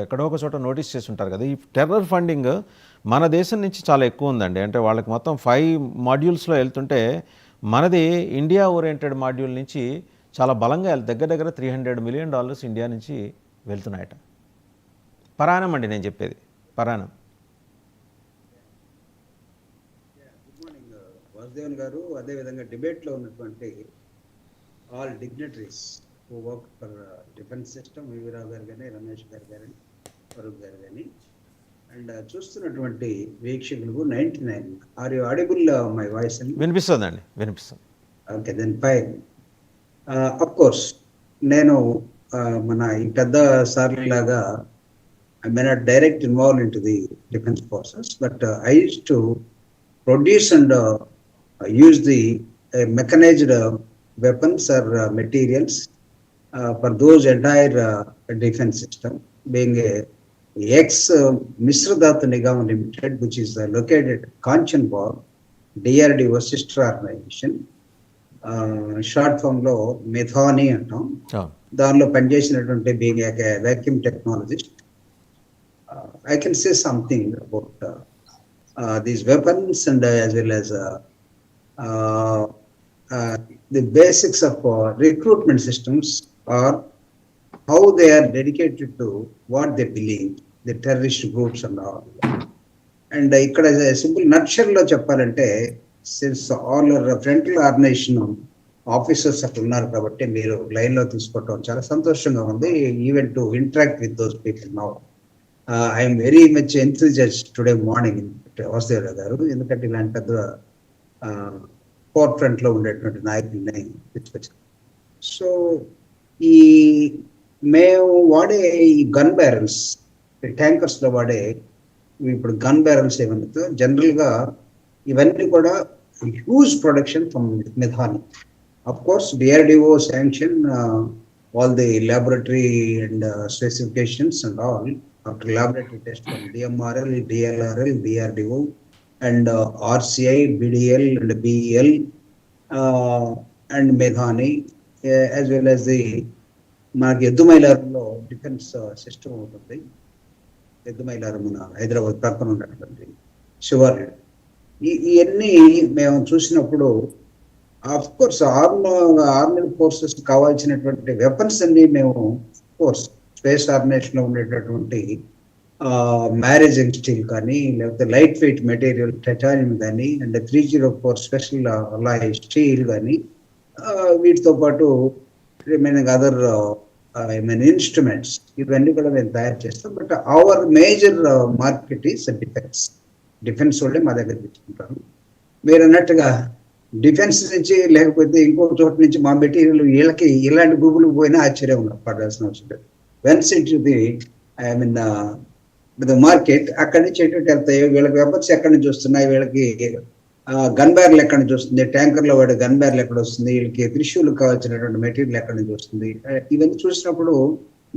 ఎక్కడో ఒక చోట నోటీస్ చేసి ఉంటారు కదా, ఈ టెర్రర్ ఫండింగ్ మన దేశం నుంచి చాలా ఎక్కువ ఉందండి. అంటే వాళ్ళకి మొత్తం 5 మాడ్యూల్స్లో వెళ్తుంటే మనది ఇండియా ఓరియంటెడ్ మాడ్యూల్ నుంచి చాలా బలంగా దగ్గర దగ్గర $300 మిలియన్ ఇండియా నుంచి వెళ్తున్నాయట. పరాణం అండి నేను చెప్పేది, పరాణం. గుడ్ మార్నింగ్ వాసుదేవన్ గారు. అదేవిధంగా డిబేట్లో ఉన్నటువంటి all dignitaries who work for defence system, V V Rao గారు కానీ, రమేష్ గారు కానీ, ఫరూక్ గారు కానీ, అండ్ చూస్తున్నటువంటి వీక్షకులకు 99. Are you audible my voice? వినిపిస్తుందండి, వినిపిస్తుంది. Okay, then fine. Of course నేను మన ఈ పెద్ద సార్లు లాగా I may not direct involved into the defense forces, but I used to produce and use the mechanized weapons or materials for those entire defense system. Being a ex-Misradat Nigam Limited, which is located at Kanchanbog, DRDO sister organization. Short form lo Methani antam. దానిలో పనిచేసినటువంటి being a vacuum technologist. I can say something about these weapons and as well as the basics of recruitment systems, or how they are dedicated to what they believe, the terrorist groups and all. And ikkada simple nutshell lo cheppalante, since all our frontal organization officers అక్కడ ఉన్నారు కాబట్టి మీరు లైన్లో తీసుకోవటం చాలా సంతోషంగా ఉంది. Even to interact with those people now. I'm very much enthusiastic today morning Vasudevarao గారు, ఎందుకంటే ఇలాంటి పెద్ద ఫోర్ ఫ్రంట్లో ఉండేటువంటి నాయకుల్ని తీసుకొచ్చారు. సో ఈ మేము వాడే ఈ గన్ బ్యారల్స్, ట్యాంకర్స్లో వాడే ఇప్పుడు గన్ బ్యారల్స్ ఏమన్నా జనరల్గా ఇవన్నీ కూడా huge production from Midhani. Of course, DRDO sanctioned all the laboratory and specifications and all after laboratory test from DMRL, DLRL, DRDO, and RCI, BDL, and BEL, and Medhani, as well as the Yeddumaylaramlo defense system ఉంటుంది. Yeddumaylaram Hyderabad పక్కన ఉన్నటువంటి శివార్. ఇవన్నీ మేము చూసినప్పుడు of course army forces కావాల్సినటువంటి weapons అన్ని మేము course space organisation లో ఉండేటటువంటి మ్యారేజింగ్ స్టీల్ కానీ, లేకపోతే లైట్ వెయిట్ మెటీరియల్ టైటానియం కానీ, అండ్ 304 స్పెషల్ అలాయ్ స్టీల్ కానీ, వీటితో పాటు రిమైనింగ్ అదర్ ఇన్స్ట్రుమెంట్స్ ఇవన్నీ కూడా మేము తయారు చేస్తాం. But our major market is defence వాళ్ళే మా దగ్గర తెచ్చుకుంటారు. మీరు అన్నట్టుగా డిఫెన్స్ నుంచి లేకపోతే ఇంకో చోట నుంచి మా మెటీరియల్ వీళ్ళకి ఇలాంటి గూగుల్కి పోయినా ఆశ్చర్యం పడాల్సిన అవసరం లేదు. Whence it the the market, అక్కడి నుంచి ఎటువంటి వెళ్తాయి, వీళ్ళకి వెపన్స్ ఎక్కడి నుంచి వస్తున్నాయి, వీళ్ళకి గన్ బ్యారల్ ఎక్కడి నుంచి వస్తుంది, ట్యాంకర్లో వాడే గన్ బ్యారల్ ఎక్కడ వస్తుంది, వీళ్ళకి త్రిశూలకు కావాల్సినటువంటి మెటీరియల్ ఎక్కడి నుంచి వస్తుంది, ఇవన్నీ చూసినప్పుడు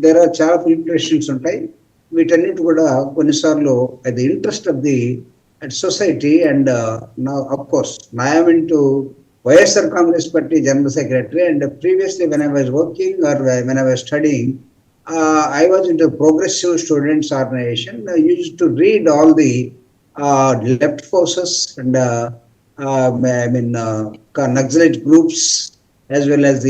దేర్ ఆర్ చాలా ఫిల్ట్రేషన్స్ ఉంటాయి. వీటన్నిటి కూడా కొన్నిసార్లు అది interest of the society, and now of course I am into YSR Congress Party General Secretary, and previously when I was working or when I was studying, I was into Progressive Students Organization. I used to read all the left forces and Naxalite groups, as well as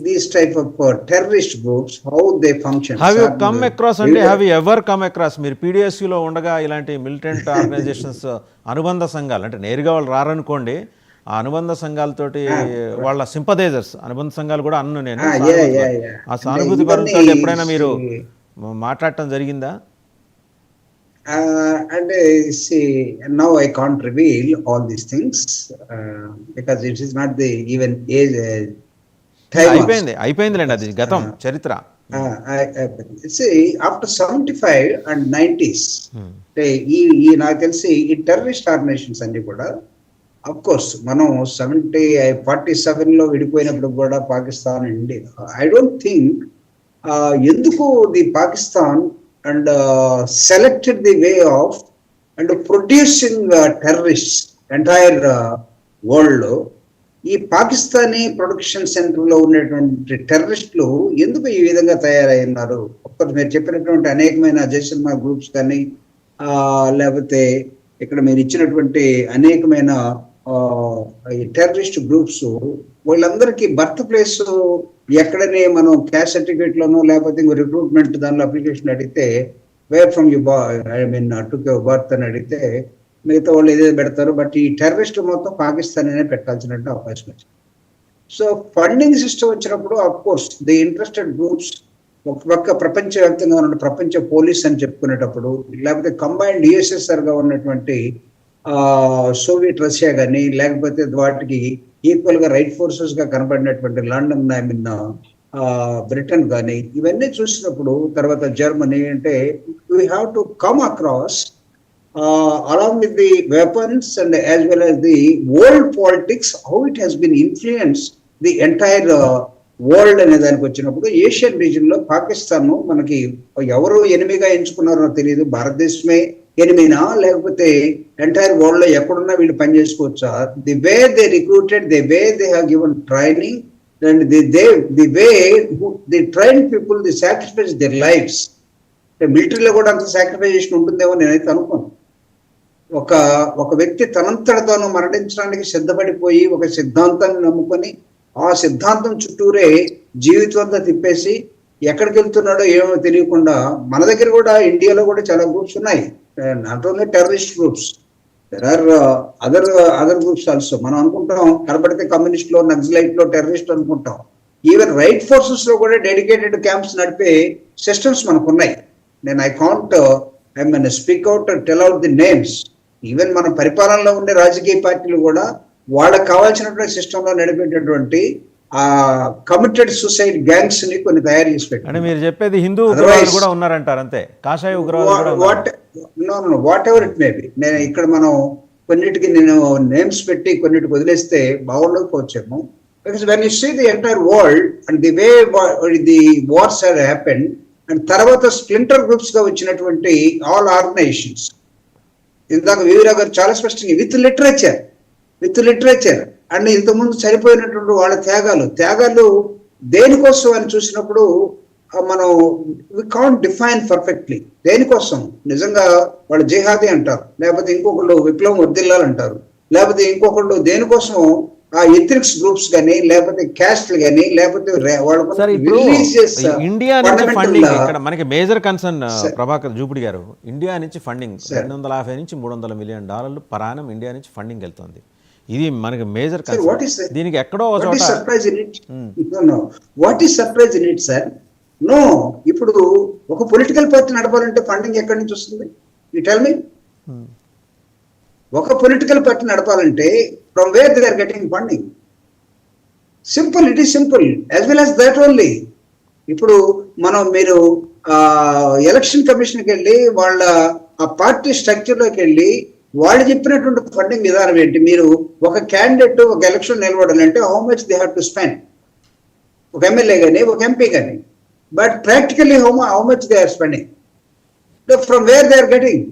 these type of terrorist groups, how they function. Have you come across and have you ever come across, మీరు పీడిఎస్యూలో ఉండగా ఇలాంటి militant organisations అనుబంధ సంఘాలు, అంటే నేరుగా వాళ్ళు రారనుకోండి, ఆ అనుబంధ సంఘాలతోటి వాళ్ళ సింపథైజర్స్, అనుబంధ సంఘాలు కూడా అన్ను నేను ఆ సానుభూతి పరులతో ఎప్పుడైనా మీరు మాట్లాడటం జరిగిందా? And see, now I can't reveal all these things because it is not the even age. అయిపోయిందిలేండి, అది గతం, చరిత్ర. ఆఫ్టర్ 75 and 90s ఈ నాకు తెలిసి ఈ టెర్రరిస్ట్ ఆర్గనైజేషన్స్ అన్ని కూడా అఫ్ కోర్స్ మనం 47లో విడిపోయినప్పుడు కూడా పాకిస్తాన్ అండి. ఐ డోంట్ థింక్ ఎందుకు the Pakistan and selected the way of and producing terrorist entire world. ఈ పాకిస్తానీ ప్రొడక్షన్ సెంటర్ లో ఉన్నటువంటి టెర్రరిస్టులు ఎందుకు ఈ విధంగా తయారైనారు? కోర్స్ మీరు చెప్పినటువంటి అనేకమైన జైసల్మార్ గ్రూప్స్ కానీ లేకపోతే ఇక్కడ మీరు ఇచ్చినటువంటి అనేకమైన టెర్రరిస్ట్ గ్రూప్స్ వీళ్ళందరికీ బర్త్ ప్లేస్ ఎక్కడనే మనం క్యాస్ట్ సర్టిఫికేట్ లోనో లేకపోతే ఇంకో రిక్రూట్మెంట్ దానిలో అప్లికేషన్ అడిగితే where from you took your birth అని అడిగితే మిగతా వాళ్ళు ఏదైతే పెడతారు. బట్ ఈ టెర్రరిస్ట్ మొత్తం పాకిస్తాన్ అనే పెట్టాల్సిన అవకాశం వచ్చింది. సో ఫండింగ్ సిస్టమ్ వచ్చినప్పుడు of course the interested groups ఒక పక్క ప్రపంచవ్యాప్తంగా ఉన్న ప్రపంచ పోలీస్ అని చెప్పుకునేటప్పుడు లేకపోతే కంబైన్డ్ యుఎస్ఎస్ఆర్ గా ఉన్నటువంటి సోవియట్ రష్యా కానీ లేకపోతే వాటికి ఈక్వల్ గా రైట్ ఫోర్సెస్ గా కనబడినటువంటి లండన్ బ్రిటన్ కానీ ఇవన్నీ చూసినప్పుడు తర్వాత జర్మనీ అంటే we have to come across along with the weapons and as well as the world politics, how it has been influenced the entire world అనే దానికి వచ్చినప్పుడు ఏషియన్ రీజన్ లో పాకిస్తాన్ మనకి ఎవరు ఎనిమిగా ఎంచుకున్నారో తెలియదు. భారతదేశమే ఎనిమినా లేకపోతే ఎంటైర్ వరల్డ్ లో ఎక్కడున్నా వీళ్ళు పనిచేసుకోవచ్చా? The way they recruited, the way they have given training and the way they train people they sacrifice their lives. మిలిటరీలో కూడా అంత సాక్రిఫైజేషన్ ఉంటుందేమో నేనైతే అనుకోను. ఒక వ్యక్తి తనంతటితోనూ మరణించడానికి సిద్ధపడిపోయి ఒక సిద్ధాంతాన్ని నమ్ముకొని ఆ సిద్ధాంతం చుట్టూరే జీవితం అంతా తిప్పేసి ఎక్కడికి వెళ్తున్నాడో ఏమో తెలియకుండా మన దగ్గర కూడా ఇండియాలో కూడా చాలా గ్రూప్స్ ఉన్నాయి. Not only terrorist groups, there are other groups also. మనం అనుకుంటాం కనబడితే కమ్యూనిస్ట్ లో, నక్సలైట్ లో, టెర్రరిస్ట్ అనుకుంటాం. ఈవెన్ రైట్ ఫోర్సెస్ లో కూడా డెడికేటెడ్ క్యాంప్స్ నడిపే సిస్టమ్స్ మనకు ఉన్నాయి. నేను I can't speak out and tell out the names. Even మన పరిపాలనలో ఉండే రాజకీయ పార్టీలు కూడా వాళ్ళకి కావాల్సినటువంటి సిస్టమ్ లో నడిపేటటువంటి కమిటెడ్ సూసైడ్ గ్యాంగ్స్ ని కొన్ని తయారు చేసి పెట్టారు. మీరు చెప్పేది హిందూ ఉగ్రవాదులు కూడా ఉన్నారంటారు అంతే, కాషాయ ఉగ్రవాదులు. Whatever it may be. నేను ఇక్కడ మనం కొన్నిటికి నేను నేమ్స్ పెట్టి కొన్నిటికి వదిలేస్తే బాగుండకపోవచ్చేమో. Because when you see the entire world and the way the wars have happened and తర్వాత స్ప్లింటర్ గ్రూప్స్ గా వచ్చినటువంటి ఆల్ ఆర్గనైజేషన్స్, ఇందాక వివీరావు గారు చాలా స్పష్టంగా విత్ లిటరేచర్ అండ్ ఇంతకుముందు చనిపోయినటువంటి వాళ్ళ త్యాగాలు దేనికోసం అని చూసినప్పుడు మనం వి కాంట్ డిఫైన్ పర్ఫెక్ట్లీ దేనికోసం. నిజంగా వాళ్ళు జిహాదీ అంటారు, లేకపోతే ఇంకొకళ్ళు విప్లవం వర్దిల్లాలంటారు, లేకపోతే ఇంకొకళ్ళు దేనికోసం ఆ ఎథనిక్స్ గ్రూప్స్ కానీ లేకపోతే క్యాస్ట్లు కానీ లేకపోతే ఇండియా నుంచి ఫండింగ్ ఇక్కడ మనకి మేజర్ కన్సర్న్ ప్రభాకర్ జూపిడి గారు. ఇండియా నుంచి ఫండింగ్ $250 నుంచి $300 మిలియన్ పరాణం ఇండియా నుంచి ఫండింగ్ వెళ్తుంది. ఇది మనకి మేజర్ కన్సర్న్. దీనికి ఎక్కడో what is surprise in it sir? No, ఇప్పుడు ఒక పొలిటికల్ పార్టీ నడపాలంటే ఫండింగ్ ఎక్కడి నుంచి వస్తుంది? You tell me. ఒక పొలిటికల్ పార్టీ నడపాలంటే from where they are getting funding? Simple, it is simple as well as that only. ఇప్పుడు మీరు ఎలక్షన్ కమిషన్కి వెళ్ళి వాళ్ళ ఆ పార్టీ స్ట్రక్చర్లోకి వెళ్ళి వాళ్ళు చెప్పినటువంటి ఫండింగ్ విధానం ఏంటి? మీరు ఒక క్యాండిడేట్ ఒక ఎలక్షన్ నిలబడాలంటే how much they have to spend, ఒక ఎమ్మెల్యే కానీ ఒక ఎంపీ కానీ. But practically how much they are spending, from where they are getting.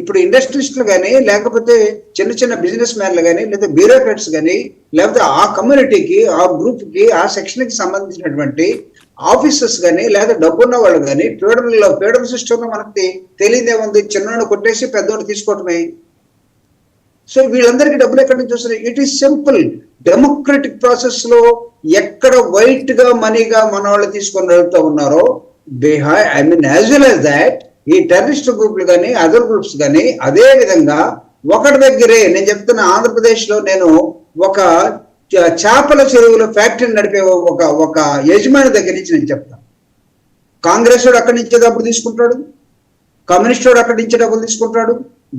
ఇప్పుడు ఇండస్ట్రియలిస్టులు కానీ లేకపోతే చిన్న చిన్న బిజినెస్ మ్యాన్లు కానీ లేదా బ్యూరోక్రాట్స్ కానీ లేకపోతే ఆ కమ్యూనిటీకి, ఆ గ్రూప్కి, ఆ సెక్షన్కి సంబంధించినటువంటి ఆఫీసర్స్ కానీ లేదా డబ్బున్న వాళ్ళు కానీ ఫెడరల్ సిస్టంలో మనకి తెలియదేముంది, చిన్నోడు కొట్టేసి పెద్దోడు తీసుకోవటమే. సో వీళ్ళందరికీ డబ్బులు ఎక్కడి నుంచి వస్తున్నాయి? It is simple. Democratic process లో ఎక్కడ వైట్ గా మనీగా మన వాళ్ళు తీసుకొని వెళ్తూ ఉన్నారో యాజ్ వెల్ యాజ్ దాట్ ఈ టెర్రరిస్ట్ గ్రూపులు కానీ అదర్ గ్రూప్స్ కానీ అదే విధంగా ఒకటి దగ్గరే. నేను చెప్తున్నా, ఆంధ్రప్రదేశ్ లో నేను ఒక చేపల చెరువుల ఫ్యాక్టరీని నడిపే ఒక యజమాని దగ్గర నుంచి నేను చెప్తాను. కాంగ్రెస్ వాడు అక్కడి నుంచే డబ్బులు తీసుకుంటాడు, కమ్యూనిస్ట్ వాడు అక్కడి నుంచే డబ్బులు తీసుకుంటాడు,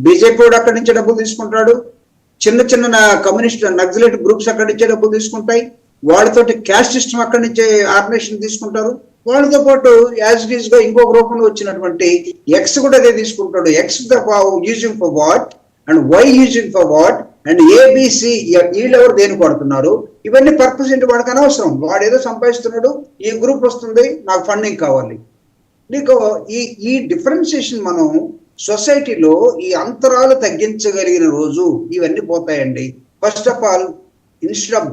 బీజేపీ వాడు అక్కడి నుంచే డబ్బులు తీసుకుంటాడు, చిన్న కమ్యూనిస్ట్ నక్సలైట్ గ్రూప్స్ అక్కడి నుంచే డబ్బులు తీసుకుంటాయి, వాళ్ళతోటి క్యాస్ట్ సిస్టమ్ అక్కడి నుంచే ఆర్గనైజేషన్ తీసుకుంటారు. వాళ్ళతో పాటు యాజ్ ఇట్ ఈస్ గా ఇంకొక రూపంలో వచ్చినటువంటి ఎక్స్ కూడా అదే తీసుకుంటాడు. X using for what and Y using for what and ABC వీళ్ళెవరు దేనికి వాడుతున్నారు, ఇవన్నీ పర్పస్ ఏంటి వాడికి అనవసరం. వాడు ఏదో సంపాదిస్తున్నాడు, ఈ గ్రూప్ వస్తుంది, నాకు ఫండింగ్ కావాలి. నీకు ఈ డిఫరెన్షియేషన్ మనం సొసైటీలో ఈ అంతరాలు తగ్గించగలిగిన రోజు ఇవన్నీ పోతాయండి. First of all, instead of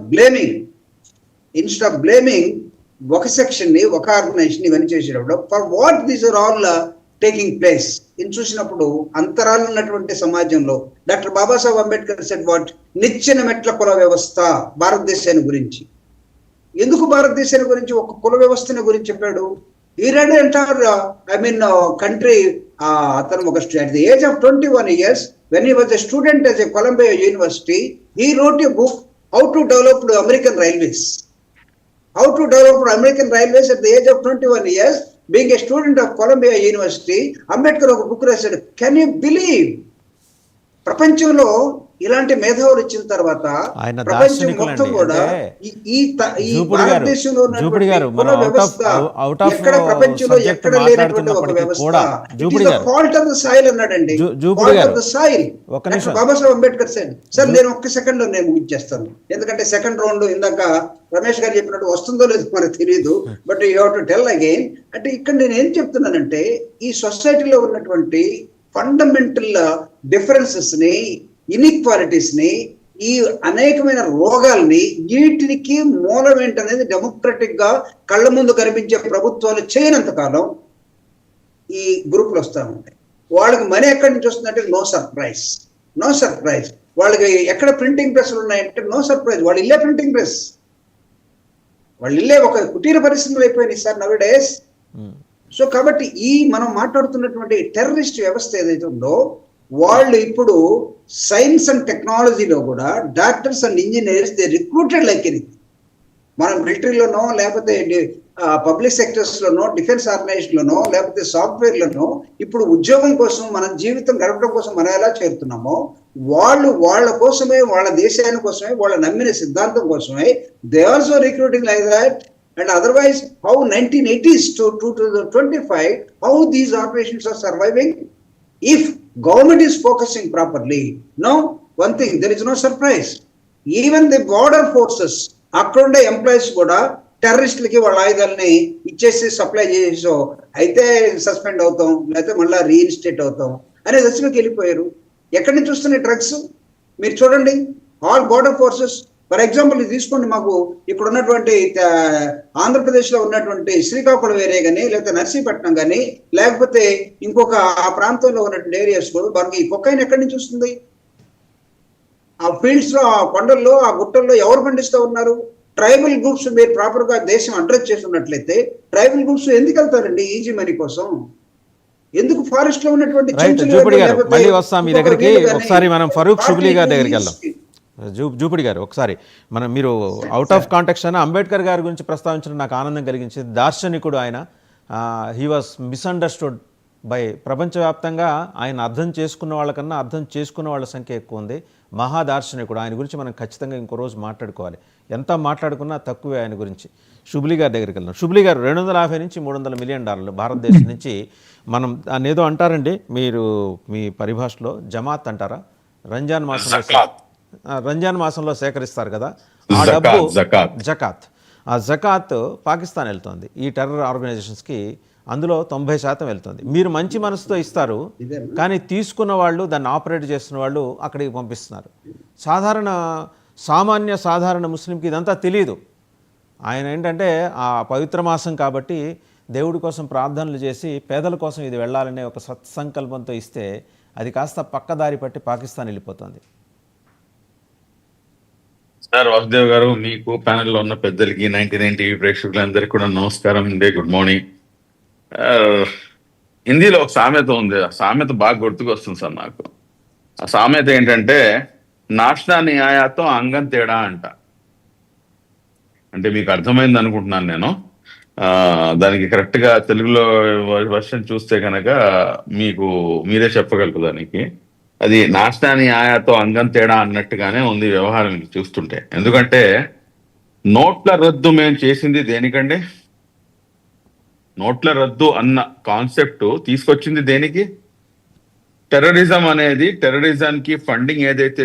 blaming ఒక సెక్షన్ ని, ఒక ఆర్గనైజేషన్ ఇవన్నీ చేసేటప్పుడు for what these are all taking place ఇది చూసినప్పుడు అంతరాలు ఉన్నటువంటి సమాజంలో doctor Babasaheb Ambedkar said what నిచ్చెన మెట్ల కుల వ్యవస్థ భారతదేశాన్ని గురించి. ఎందుకు భారతదేశాన్ని గురించి ఒక కుల వ్యవస్థని గురించి చెప్పాడు? ఈ రెడ్ ఎంటైర్ కంట్రీ. అతను ఒక at the age of 21 years when he was a student at Columbia University, he wrote a book how to develop American railways. How to develop American railways at the age of 21 years, being a student of Columbia University, Ambedkar ఒక book రాశాడు. Can you believe? ప్రపంచంలో ఇలాంటి మేధావులు వచ్చిన తర్వాత ఆయన ప్రపంచం దార్శనికులండి. మొత్తం కూడా ఈ భారతదేశంలో జూపిడి గారు, మనం out of ఎక్కడ ప్రపంచంలో subject ఎక్కడ లేనటువంటి ఒక మాట్లాడుతున్నప్పటికీ వ్యవస్థ. కూడా జూపిడి గారు, ఫాల్ట్ ఆఫ్ ద సాయిల్ అన్నాడండి. జూపిడి ఫాల్ట్ గారు, ఆఫ్ ద సాయిల్. ఒక్క నిమిషం. బాబాసాహెబ్ అంబేద్కర్ సార్ నేను ఒక్క సెకండ్ లో నేను ముగించేస్తాను, ఎందుకంటే సెకండ్ రౌండ్ ఇందాక రమేష్ గారు చెప్పినట్టు వస్తుందో లేదో మనకు తెలియదు, but you have to tell again. అంటే ఇక్కడ నేను ఏం చెప్తున్నానంటే ఈ సొసైటీలో ఉన్నటువంటి ఫండమెంటల్ డిఫరెన్సెస్ ని, ఇన్ఈక్వాలిటీస్ ని, ఈ అనేకమైన రోగాల్ని, వీటికి మూలం ఏంటనేది డెమోక్రటిక్ గా కళ్ళ ముందు కనిపించే ప్రభుత్వాలు చేయనంత కాలం ఈ గ్రూపులు వస్తూ ఉంటాయి. వాళ్ళకి మనీ ఎక్కడి నుంచి వస్తుందంటే నో సర్ప్రైజ్, నో సర్ప్రైజ్. వాళ్ళకి ఎక్కడ ప్రింటింగ్ ప్రెస్లు ఉన్నాయంటే నో సర్ప్రైజ్, వాళ్ళు ఇల్లే ప్రింటింగ్ ప్రెస్, వాళ్ళు ఇల్లే ఒక కుటీర పరిశ్రమలు అయిపోయినాయి సార్ నవ్ డేస్. సో కాబట్టి ఈ మనం మాట్లాడుతున్నటువంటి టెర్రరిస్ట్ వ్యవస్థ ఏదైతే ఉందో వాళ్ళు ఇప్పుడు సైన్స్ అండ్ టెక్నాలజీలో కూడా doctors and engineers they recruited like anything. మనం మిలిటరీలోనో లేకపోతే పబ్లిక్ సెక్టర్స్ లోనో, డిఫెన్స్ ఆర్గనైజేషన్ లోనో, లేకపోతే సాఫ్ట్వేర్ లోనో ఇప్పుడు ఉద్యోగం కోసం, మన జీవితం గడపడం కోసం మనం ఎలా చేరుతున్నామో వాళ్ళు వాళ్ళ కోసమే, వాళ్ళ దేశాని కోసమే, వాళ్ళ నమ్మిన సిద్ధాంతం కోసమే they also recruiting like that. And otherwise, how 1980s to 2025, how these operations are surviving? If government is focusing properly, no, one thing, there is no surprise. Even the border forces, అక్కడుండే employees కూడా టెర్రరిస్టులకి వాళ్ళ ఆయుధాలని ఇచ్చేసి supply చేసేసో అయితే suspend అవుతాం, లేకపోతే మళ్ళీ reinstate అవుతాం అనే దశలోకి వెళ్ళిపోయారు. ఎక్కడి నుంచి వస్తున్నాయి డ్రగ్స్ మీరు చూడండి. All border forces, for example ఇది తీసుకోండి, మాకు ఇప్పుడు ఉన్నటువంటి ఆంధ్రప్రదేశ్ లో ఉన్నటువంటి శ్రీకాకుళం ఏరియా కానీ, లేకపోతే నర్సీపట్నం కానీ, లేకపోతే ఇంకొక ఆ ప్రాంతంలో ఉన్నటువంటి ఏరియాస్ కూడా మనకి ఈ కొకైన్ ఎక్కడి నుంచి వస్తుంది? ఆ ఫీల్డ్స్ లో, ఆ కొండల్లో, ఆ గుట్టల్లో ఎవరు పండిస్తూ ఉన్నారు? Tribal groups. మీరు ప్రాపర్ గా దేశం అడ్రస్ చేస్తున్నట్లయితే ట్రైబల్ గ్రూప్స్ ఎందుకు వెళ్తారండి ఈజీ మనీ కోసం? ఎందుకు ఫారెస్ట్ లో ఉన్నటువంటి మళ్ళీ వస్తాం మీ దగ్గరికి. ఒకసారి మనం ఫరూక్ షుబ్లీ గారి దగ్గరికి వెళ్దాం. జూపిడి గారు, ఒకసారి మీరు అవుట్ ఆఫ్ కాంటెక్స్ట్ అయినా అంబేద్కర్ గారి గురించి ప్రస్తావించడం నాకు ఆనందం కలిగించింది. దార్శనికుడు ఆయన. హీ వాస్ మిస్అండర్స్టూడ్ బై ప్రపంచవ్యాప్తంగా. ఆయన అర్థం చేసుకున్న వాళ్ళకన్నా అర్థం చేసుకున్న వాళ్ళ సంఖ్య ఎక్కువ ఉంది. మహాదార్శనికుడు. ఆయన గురించి మనం ఖచ్చితంగా ఇంకో రోజు మాట్లాడుకోవాలి. ఎంత మాట్లాడుకున్నా తక్కువే ఆయన గురించి. షుబ్లీ గారి దగ్గరికి వెళ్దాం. షుబ్లీ గారు, 250 నుంచి 300 మిలియన్ డాలర్లు భారతదేశం నుంచి మనం ఏదో అంటారండి మీరు మీ పరిభాషలో, జమాత్ అంటారా? రంజాన్ మాసంలో సేకరిస్తారు కదా ఆ డబ్బు, జకాత్. ఆ జకాత్ పాకిస్తాన్ వెళ్తుంది ఈ టెర్రర్ ఆర్గనైజేషన్స్కి. అందులో 90% వెళ్తుంది. మీరు మంచి మనసుతో ఇస్తారు, కానీ తీసుకున్న వాళ్ళు, దాన్ని ఆపరేట్ చేస్తున్న వాళ్ళు అక్కడికి పంపిస్తున్నారు. సాధారణ ముస్లింకి ఇదంతా తెలియదు. ఆయన ఏంటంటే ఆ పవిత్ర మాసం కాబట్టి దేవుడి కోసం ప్రార్థనలు చేసి పేదల కోసం ఇది వెళ్ళాలనే ఒక సత్సంకల్పంతో ఇస్తే అది కాస్త పక్కదారి పట్టి పాకిస్తాన్ వెళ్ళిపోతుంది. సార్ వాసుదేవ్ గారు, మీకు ప్యానెల్లో ఉన్న పెద్దలకి, 99 టీవీ ప్రేక్షకులందరికీ కూడా నమస్కారం అండి, గుడ్ మార్నింగ్. హిందీలో ఒక సామెత ఉంది, ఆ సామెత బాగా గుర్తుకొస్తుంది సార్ నాకు. ఆ సామెత ఏంటంటే నాష్నా న్యాయాతో అంగం తేడా అంట. అంటే మీకు అర్థమైంది అనుకుంటున్నాను నేను. దానికి కరెక్ట్ గా తెలుగులో వర్షన్ చూస్తే కనుక మీకు మీరే చెప్పగలరు దానికి. అది నాశనాన్ని ఆయాతో అంగం తేడా అన్నట్టుగానే ఉంది వ్యవహారం చూస్తుంటే. ఎందుకంటే నోట్ల రద్దు మేము చేసింది దేనికండి? నోట్ల రద్దు అన్న కాన్సెప్ట్ తీసుకొచ్చింది దేనికి? టెర్రరిజం అనేది, టెర్రరిజానికి ఫండింగ్ ఏదైతే